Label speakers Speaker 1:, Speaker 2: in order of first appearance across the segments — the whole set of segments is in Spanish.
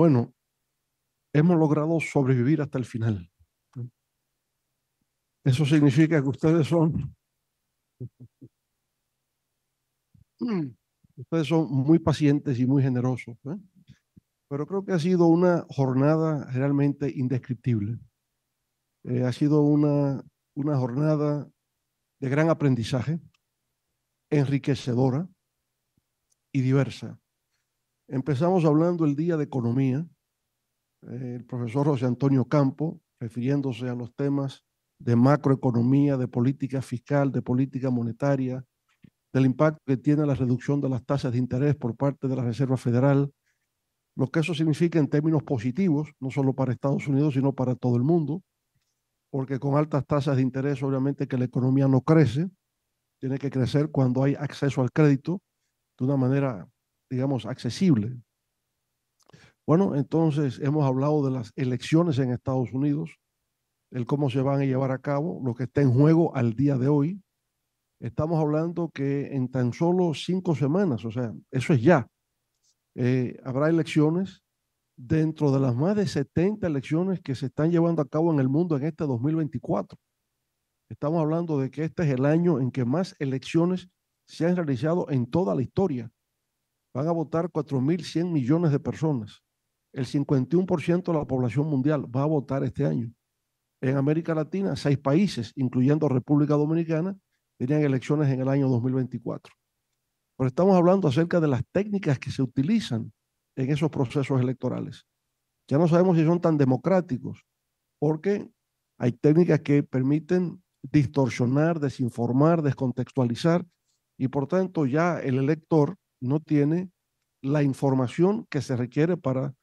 Speaker 1: Bueno, hemos logrado sobrevivir hasta el final. Eso significa que ustedes son muy pacientes y muy generosos, ¿eh? Pero creo que ha sido una jornada realmente indescriptible. Ha sido una jornada de gran aprendizaje, enriquecedora y diversa. Empezamos hablando el día de economía, el profesor José Antonio Campo, refiriéndose a los temas de macroeconomía, de política fiscal, de política monetaria, del impacto que tiene la reducción de las tasas de interés por parte de la Reserva Federal, lo que eso significa en términos positivos, no solo para Estados Unidos, sino para todo el mundo, porque con altas tasas de interés, obviamente que la economía no crece, tiene que crecer cuando hay acceso al crédito de una manera, digamos, accesible. Bueno, entonces hemos hablado de las elecciones en Estados Unidos, el cómo se van a llevar a cabo, lo que está en juego al día de hoy. Estamos hablando que en tan solo 5 semanas, o sea, eso es ya, habrá elecciones dentro de las más de 70 elecciones que se están llevando a cabo en el mundo en este 2024. Estamos hablando de que este es el año en que más elecciones se han realizado en toda la historia. Van a votar 4.100 millones de personas. El 51% de la población mundial va a votar este año. En América Latina, 6 países, incluyendo República Dominicana, tenían elecciones en el año 2024. Pero estamos hablando acerca de las técnicas que se utilizan en esos procesos electorales. Ya no sabemos si son tan democráticos, porque hay técnicas que permiten distorsionar, desinformar, descontextualizar, y por tanto ya el elector no tiene la información que se requiere para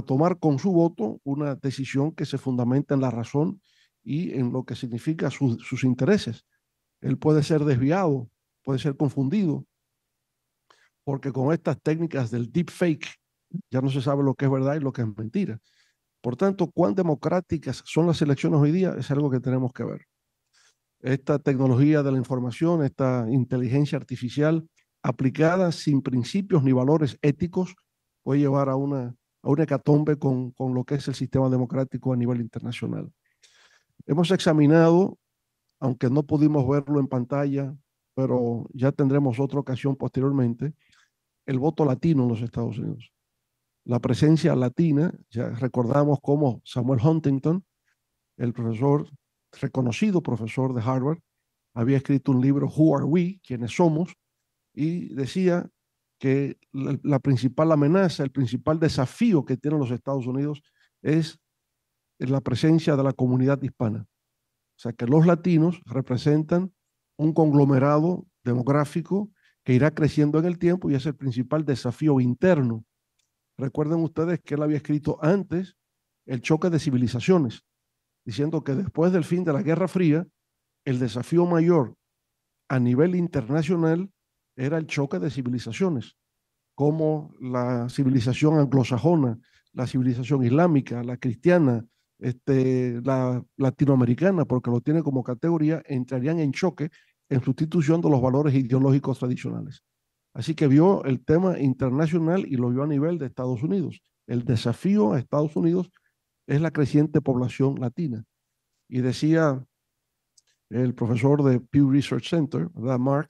Speaker 1: tomar con su voto una decisión que se fundamenta en la razón y en lo que significa sus intereses. Él puede ser desviado, puede ser confundido, porque con estas técnicas del deepfake ya no se sabe lo que es verdad y lo que es mentira. Por tanto, cuán democráticas son las elecciones hoy día es algo que tenemos que ver. Esta tecnología de la información, esta inteligencia artificial aplicada sin principios ni valores éticos puede llevar a una hecatombe con lo que es el sistema democrático a nivel internacional. Hemos examinado, aunque no pudimos verlo en pantalla, pero ya tendremos otra ocasión posteriormente, el voto latino en los Estados Unidos. La presencia latina, ya recordamos cómo Samuel Huntington, el profesor, reconocido profesor de Harvard, había escrito un libro, Who Are We? ¿Quiénes somos? Y decía que la principal amenaza, el principal desafío que tienen los Estados Unidos es la presencia de la comunidad hispana. O sea, que los latinos representan un conglomerado demográfico que irá creciendo en el tiempo y es el principal desafío interno. Recuerden ustedes que él había escrito antes el choque de civilizaciones, diciendo que después del fin de la Guerra Fría, el desafío mayor a nivel internacional era el choque de civilizaciones, como la civilización anglosajona, la civilización islámica, la cristiana, la latinoamericana, porque lo tiene como categoría, entrarían en choque en sustitución de los valores ideológicos tradicionales. Así que vio el tema internacional y lo vio a nivel de Estados Unidos. El desafío a Estados Unidos es la creciente población latina. Y decía el profesor de Pew Research Center, ¿verdad, Mark?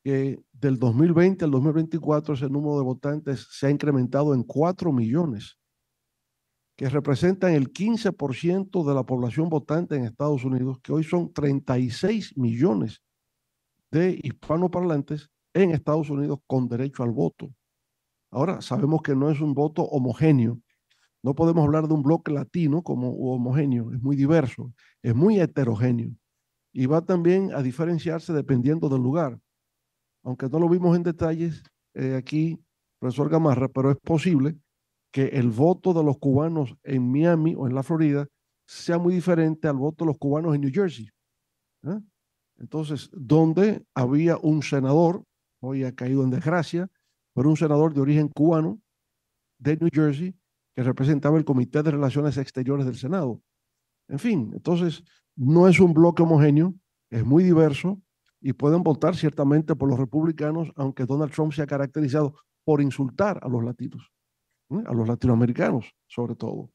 Speaker 1: Que del 2020 al 2024 ese número de votantes se ha incrementado en 4 millones, que representan el 15% de la población votante en Estados Unidos, que hoy son 36 millones de hispanoparlantes en Estados Unidos con derecho al voto. Ahora, sabemos que no es un voto homogéneo. No podemos hablar de un bloque latino como homogéneo, es muy diverso, es muy heterogéneo y va también a diferenciarse dependiendo del lugar. Aunque no lo vimos en detalles aquí, profesor Gamarra, pero es posible que el voto de los cubanos en Miami o en la Florida sea muy diferente al voto de los cubanos en New Jersey. ¿Eh? Entonces, donde había un senador, hoy ha caído en desgracia, pero un senador de origen cubano de New Jersey que representaba el Comité de Relaciones Exteriores del Senado. En fin, entonces no es un bloque homogéneo, es muy diverso y pueden votar ciertamente por los republicanos, aunque Donald Trump se ha caracterizado por insultar a los latinos. a los latinoamericanos sobre todo.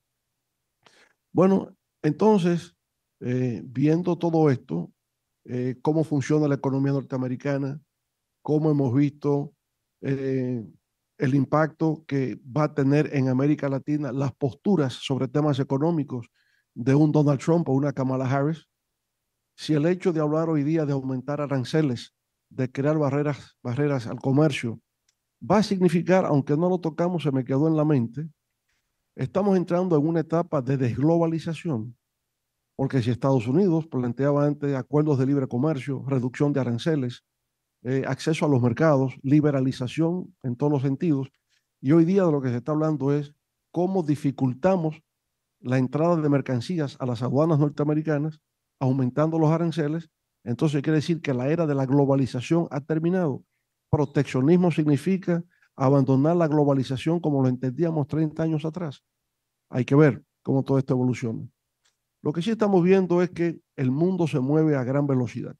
Speaker 1: Bueno, entonces, viendo todo esto, cómo funciona la economía norteamericana, cómo hemos visto eh, el impacto que va a tener en América Latina las posturas sobre temas económicos de un Donald Trump o una Kamala Harris, si el hecho de hablar hoy día de aumentar aranceles, de crear barreras al comercio, va a significar, aunque no lo tocamos, se me quedó en la mente, estamos entrando en una etapa de desglobalización, porque si Estados Unidos planteaba antes acuerdos de libre comercio, reducción de aranceles, acceso a los mercados, liberalización en todos los sentidos, y hoy día de lo que se está hablando es cómo dificultamos la entrada de mercancías a las aduanas norteamericanas, aumentando los aranceles. Entonces quiere decir que la era de la globalización ha terminado. Proteccionismo significa abandonar la globalización como lo entendíamos 30 años atrás. Hay que ver cómo todo esto evoluciona. Lo que sí estamos viendo es que el mundo se mueve a gran velocidad.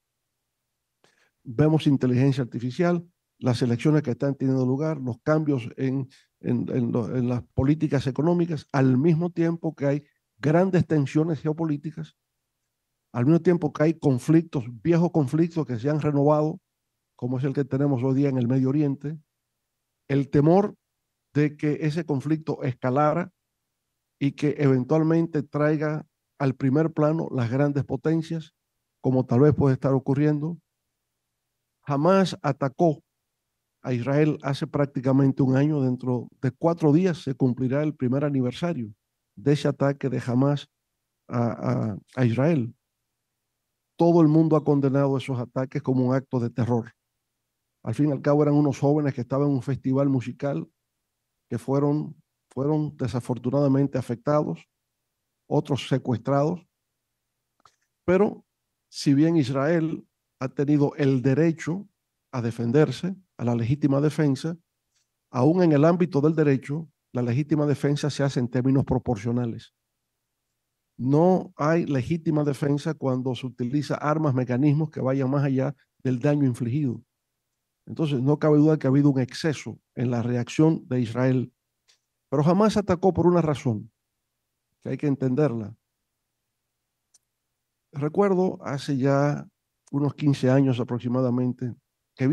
Speaker 1: Vemos inteligencia artificial, las elecciones que están teniendo lugar, los cambios en las políticas económicas, al mismo tiempo que hay grandes tensiones geopolíticas, al mismo tiempo que hay conflictos, viejos conflictos que se han renovado, como es el que tenemos hoy día en el Medio Oriente, el temor de que ese conflicto escalara y que eventualmente traiga al primer plano las grandes potencias, como tal vez puede estar ocurriendo. Jamás atacó a Israel hace prácticamente un año. Dentro de 4 días se cumplirá el primer aniversario de ese ataque de Hamas a Israel. Todo el mundo ha condenado esos ataques como un acto de terror. Al fin y al cabo eran unos jóvenes que estaban en un festival musical que fueron desafortunadamente afectados, otros secuestrados, pero si bien Israel ha tenido el derecho a defenderse, a la legítima defensa, aún en el ámbito del derecho, la legítima defensa se hace en términos proporcionales. No hay legítima defensa cuando se utiliza armas, mecanismos que vayan más allá del daño infligido. Entonces, no cabe duda que ha habido un exceso en la reacción de Israel, pero jamás atacó por una razón, que hay que entenderla. Recuerdo hace ya unos 15 años aproximadamente que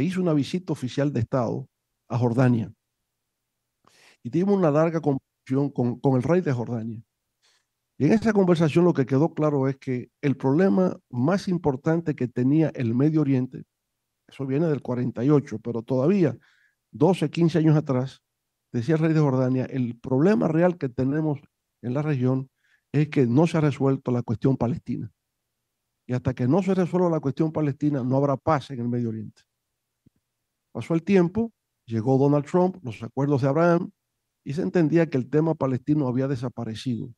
Speaker 1: hice una visita oficial de Estado a Jordania y tuvimos una larga conversación con el rey de Jordania. Y en esa conversación lo que quedó claro es que el problema más importante que tenía el Medio Oriente, eso viene del 48, pero todavía 12, 15 años atrás, decía el rey de Jordania, el problema real que tenemos en la región es que no se ha resuelto la cuestión palestina. Y hasta que no se resuelva la cuestión palestina, no habrá paz en el Medio Oriente. Pasó el tiempo, llegó Donald Trump, los acuerdos de Abraham, y se entendía que el tema palestino había desaparecido.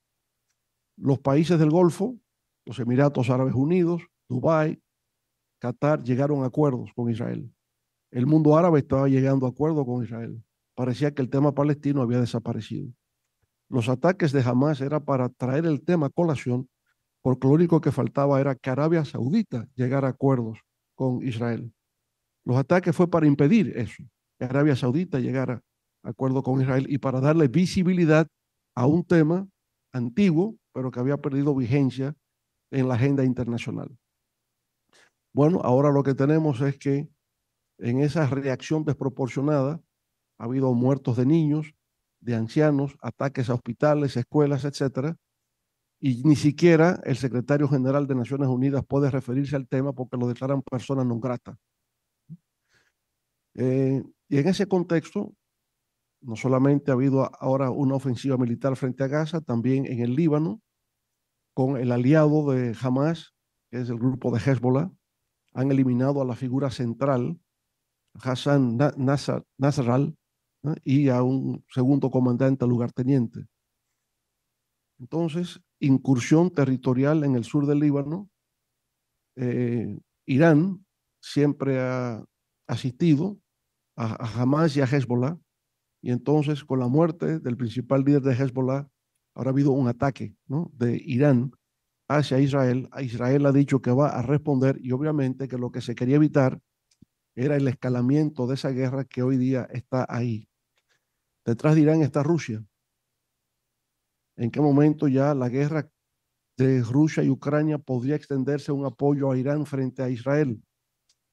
Speaker 1: Los países del Golfo, los Emiratos Árabes Unidos, Dubái, Qatar, llegaron a acuerdos con Israel. El mundo árabe estaba llegando a acuerdos con Israel. Parecía que el tema palestino había desaparecido. Los ataques de Hamas era para traer el tema a colación, porque lo único que faltaba era que Arabia Saudita llegara a acuerdos con Israel. Los ataques fue para impedir eso, que Arabia Saudita llegara a acuerdo con Israel y para darle visibilidad a un tema antiguo, pero que había perdido vigencia en la agenda internacional. Bueno, ahora lo que tenemos es que en esa reacción desproporcionada ha habido muertos de niños, de ancianos, ataques a hospitales, escuelas, etcétera, y ni siquiera el secretario general de Naciones Unidas puede referirse al tema porque lo declaran persona non grata. Y en ese contexto, no solamente ha habido ahora una ofensiva militar frente a Gaza, también en el Líbano, con el aliado de Hamas, que es el grupo de Hezbollah, han eliminado a la figura central, Hassan Nasrallah, ¿no? Y a un segundo comandante lugarteniente. Entonces, incursión territorial en el sur del Líbano. Irán siempre ha asistido a Hamas y a Hezbollah, y entonces con la muerte del principal líder de Hezbollah, ahora ha habido un ataque, ¿no?, de Irán hacia Israel. Israel ha dicho que va a responder y obviamente que lo que se quería evitar era el escalamiento de esa guerra que hoy día está ahí. Detrás de Irán está Rusia. ¿En qué momento ya la guerra de Rusia y Ucrania podría extenderse un apoyo a Irán frente a Israel,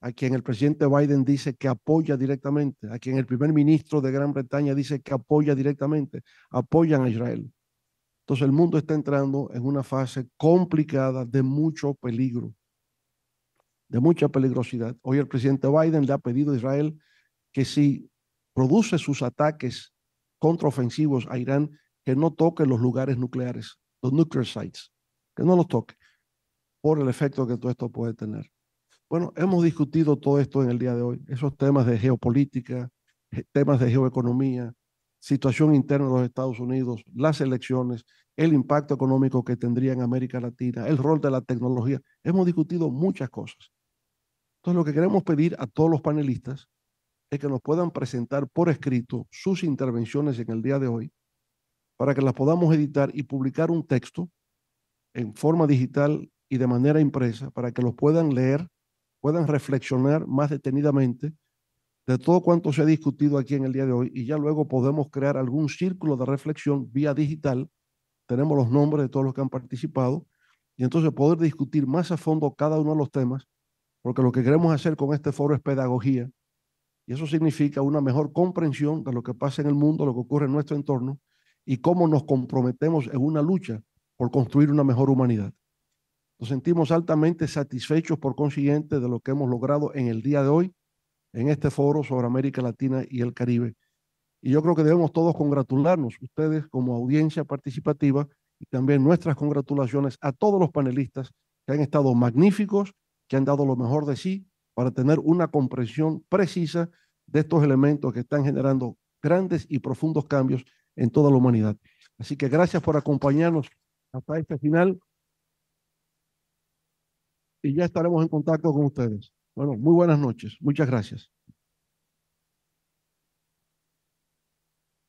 Speaker 1: a quien el presidente Biden dice que apoya directamente, a quien el primer ministro de Gran Bretaña dice que apoya directamente, apoyan a Israel? Entonces el mundo está entrando en una fase complicada de mucho peligro, de mucha peligrosidad. Hoy el presidente Biden le ha pedido a Israel que si produce sus ataques contraofensivos a Irán, que no toque los lugares nucleares, los nuclear sites, que no los toque por el efecto que todo esto puede tener. Bueno, hemos discutido todo esto en el día de hoy, esos temas de geopolítica, temas de geoeconomía, situación interna de los Estados Unidos, las elecciones, el impacto económico que tendría en América Latina, el rol de la tecnología. Hemos discutido muchas cosas. Entonces, lo que queremos pedir a todos los panelistas es que nos puedan presentar por escrito sus intervenciones en el día de hoy para que las podamos editar y publicar un texto en forma digital y de manera impresa para que los puedan leer, puedan reflexionar más detenidamente de todo cuanto se ha discutido aquí en el día de hoy y ya luego podemos crear algún círculo de reflexión vía digital. Tenemos los nombres de todos los que han participado y entonces poder discutir más a fondo cada uno de los temas, porque lo que queremos hacer con este foro es pedagogía y eso significa una mejor comprensión de lo que pasa en el mundo, lo que ocurre en nuestro entorno y cómo nos comprometemos en una lucha por construir una mejor humanidad. Nos sentimos altamente satisfechos por consiguiente de lo que hemos logrado en el día de hoy en este foro sobre América Latina y el Caribe. Y yo creo que debemos todos congratularnos, ustedes como audiencia participativa, y también nuestras congratulaciones a todos los panelistas que han estado magníficos, que han dado lo mejor de sí para tener una comprensión precisa de estos elementos que están generando grandes y profundos cambios en toda la humanidad. Así que gracias por acompañarnos hasta este final y ya estaremos en contacto con ustedes. Bueno, muy buenas noches. Muchas gracias.